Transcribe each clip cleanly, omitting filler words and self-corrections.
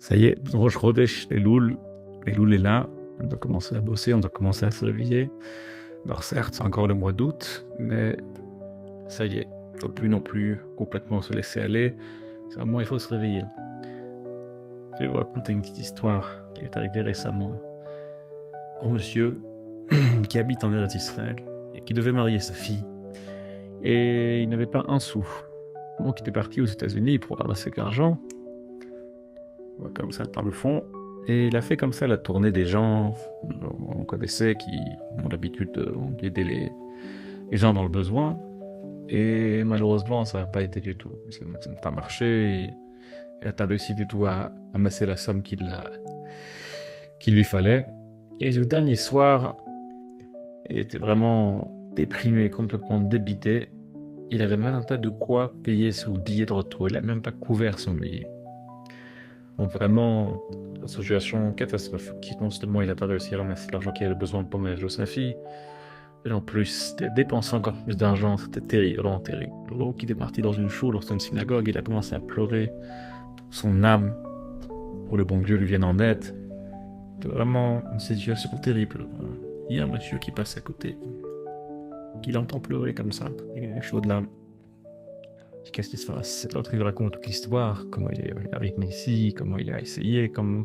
Ça y est, Rosh Chodesh, Elul est là, on doit commencer à bosser, on doit commencer à se réveiller. Alors certes, c'est encore le mois d'août, mais ça y est, il ne faut plus non plus complètement se laisser aller, c'est vraiment il faut se réveiller. Je vais vous raconter une petite histoire qui est arrivée récemment. Un monsieur qui habite en Eretz Israël et qui devait marier sa fille. Et il n'avait pas un sou. Donc il était parti aux États-Unis pour ramasser de l'argent, comme ça par le fond. Et il a fait comme ça la tournée des gens on connaissait qui ont l'habitude d'aider les gens dans le besoin. Et malheureusement, ça n'a pas été du tout. Ça n'a pas marché. Et il n'a pas réussi du tout à amasser la somme qu'il lui fallait. Et le dernier soir, il était vraiment déprimé, complètement débité. Il avait même pas de quoi payer son billet de retour. Il n'a même pas couvert son billet. Donc vraiment, une situation catastrophique. Non seulement il n'a pas réussi à ramasser l'argent qu'il avait besoin pour mariage de sa fille, et en plus, dépenser encore plus d'argent, c'était terrible, vraiment terrible. Donc il est parti dans une choule, dans une synagogue, il a commencé à pleurer son âme pour le bon Dieu lui vienne en aide. C'était vraiment une situation terrible. Il y a un monsieur qui passe à côté, qui l'entend pleurer comme ça, il est chaud de l'âme. Qu'est-ce qui se passe? L'autre il raconte toute l'histoire, comment il est arrivé ici, comment il a essayé, comment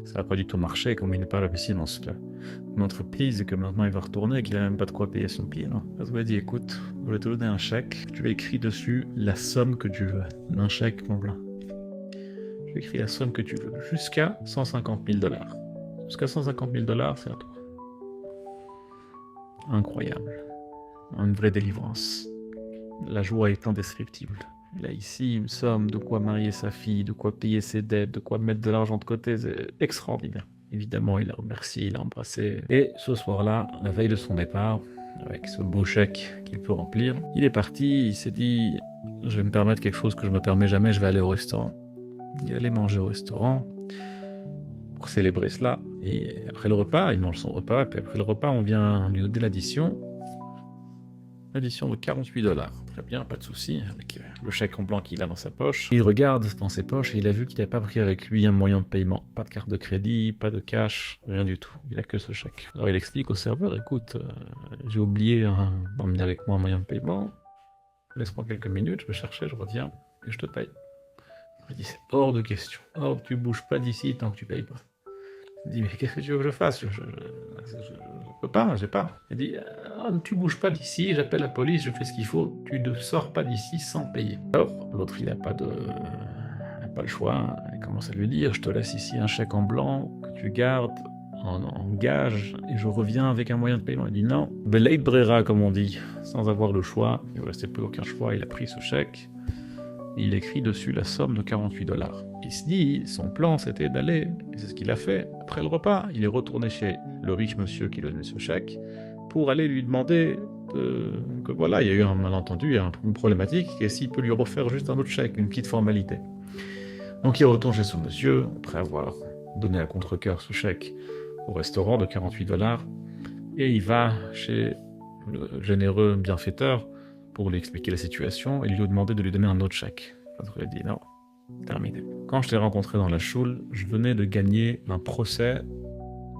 ça n'a pas du tout marché, comment il n'est pas réussi dans une entreprise et que maintenant il va retourner et qu'il n'a même pas de quoi payer son billet. Il m'a dit écoute, je vais te donner un chèque, tu vas écrire dessus la somme que tu veux, un chèque en blanc. Tu écris la somme que tu veux, jusqu'à 150 000 $. Jusqu'à 150 000 $, c'est à toi. Incroyable. Une vraie délivrance. La joie est indescriptible. Il a ici une somme de quoi marier sa fille, de quoi payer ses dettes, de quoi mettre de l'argent de côté, c'est extraordinaire. Évidemment, il l'a remercié, il l'a embrassé. Et ce soir-là, la veille de son départ, avec ce beau chèque qu'il peut remplir, il est parti, il s'est dit « Je vais me permettre quelque chose que je me permets jamais, je vais aller au restaurant. » Il allait manger au restaurant pour célébrer cela. Et après le repas, il mange son repas, et puis après le repas, on vient lui donner l'addition de 48 $. Très bien, pas de souci, avec le chèque en blanc qu'il a dans sa poche. Il regarde dans ses poches et il a vu qu'il n'avait pas pris avec lui un moyen de paiement. Pas de carte de crédit, pas de cash, rien du tout. Il a que ce chèque. Alors il explique au serveur, écoute, j'ai oublié d'emmener avec moi un moyen de paiement. Laisse-moi quelques minutes, je vais chercher, je reviens et je te paye. Il dit, c'est hors de question. Or, tu bouges pas d'ici tant que tu payes pas. Il dit, mais qu'est-ce que tu veux que je fasse? Je peux pas, j'ai pas. Il dit, tu bouges pas d'ici, j'appelle la police, je fais ce qu'il faut, tu ne sors pas d'ici sans payer. Alors, l'autre, il n'a pas le choix, il commence à lui dire, je te laisse ici un chèque en blanc que tu gardes en gage, et je reviens avec un moyen de paiement. Il dit non, beleit brera, comme on dit, sans avoir le choix. Il ne restait plus aucun choix, il a pris ce chèque, et il écrit dessus la somme de 48 $. Il se dit, son plan c'était d'aller, et c'est ce qu'il a fait, après le repas, il est retourné chez le riche monsieur qui lui a donné ce chèque, pour aller lui demander que voilà, il y a eu un malentendu, il y a une problématique, et s'il peut lui refaire juste un autre chèque, une petite formalité. Donc il retourne chez ce monsieur, après avoir donné à contre-cœur ce chèque au restaurant de 48 $, et il va chez le généreux bienfaiteur pour lui expliquer la situation et lui demander de lui donner un autre chèque. L'autre lui a dit non, terminé. Quand je l'ai rencontré dans la choule, je venais de gagner un procès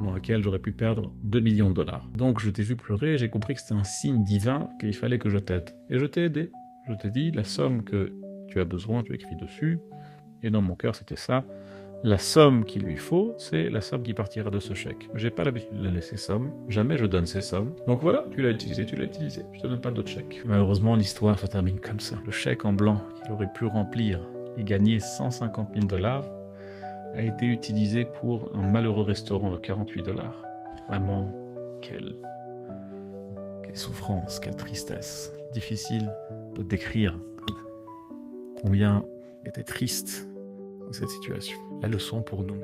dans lequel j'aurais pu perdre 2 millions de $. Donc je t'ai vu pleurer, j'ai compris que c'était un signe divin qu'il fallait que je t'aide. Et je t'ai aidé. Je t'ai dit la somme que tu as besoin, tu écris dessus. Et dans mon cœur, c'était ça. La somme qu'il lui faut, c'est la somme qui partira de ce chèque. J'ai pas l'habitude de laisser sommes, jamais je donne ces sommes. Donc voilà, tu l'as utilisé, je te donne pas d'autres chèques. Malheureusement, l'histoire se termine comme ça. Le chèque en blanc qu'il aurait pu remplir et gagner 150 000 $ a été utilisé pour un malheureux restaurant de 48 $. Vraiment, quelle souffrance, quelle tristesse. Difficile de décrire combien était triste cette situation. La leçon pour nous.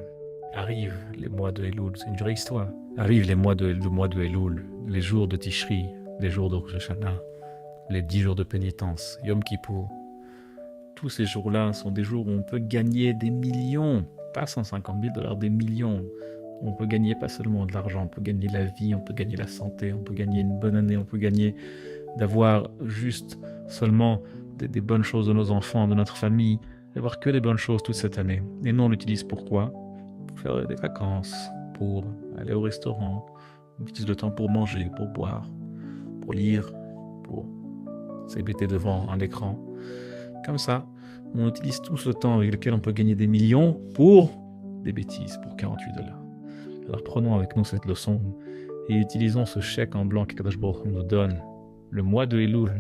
Arrivent les mois de Elul, c'est une vraie histoire. Arrivent les mois de Elul, les jours de Tishri, les jours de Rosh Hashanah, les 10 jours de pénitence, Yom Kippour. Tous ces jours-là sont des jours où on peut gagner des millions, pas 150 000 $, des millions. On peut gagner pas seulement de l'argent, on peut gagner la vie, on peut gagner la santé, on peut gagner une bonne année, on peut gagner d'avoir juste seulement des bonnes choses de nos enfants, de notre famille, et voir que des bonnes choses toute cette année. Et nous, on l'utilise pour quoi? Pour faire des vacances, pour aller au restaurant. On utilise le temps pour manger, pour boire, pour lire, pour s'hébéter devant un écran. Comme ça, on utilise tout ce temps avec lequel on peut gagner des millions pour des bêtises, pour 48 $. Alors prenons avec nous cette leçon et utilisons ce chèque en blanc qu'Akadosh Baruch Hu nous donne. Le mois de Elul,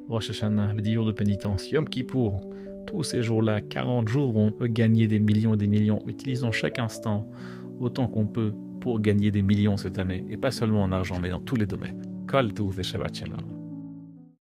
Rosh Hashanah, le 10 jours de pénitence, Yom Kippour, tous ces jours-là, 40 jours où on peut gagner des millions et des millions. Utilisons chaque instant autant qu'on peut pour gagner des millions cette année. Et pas seulement en argent, mais dans tous les domaines. Kol Tov et Shabbat Shalom.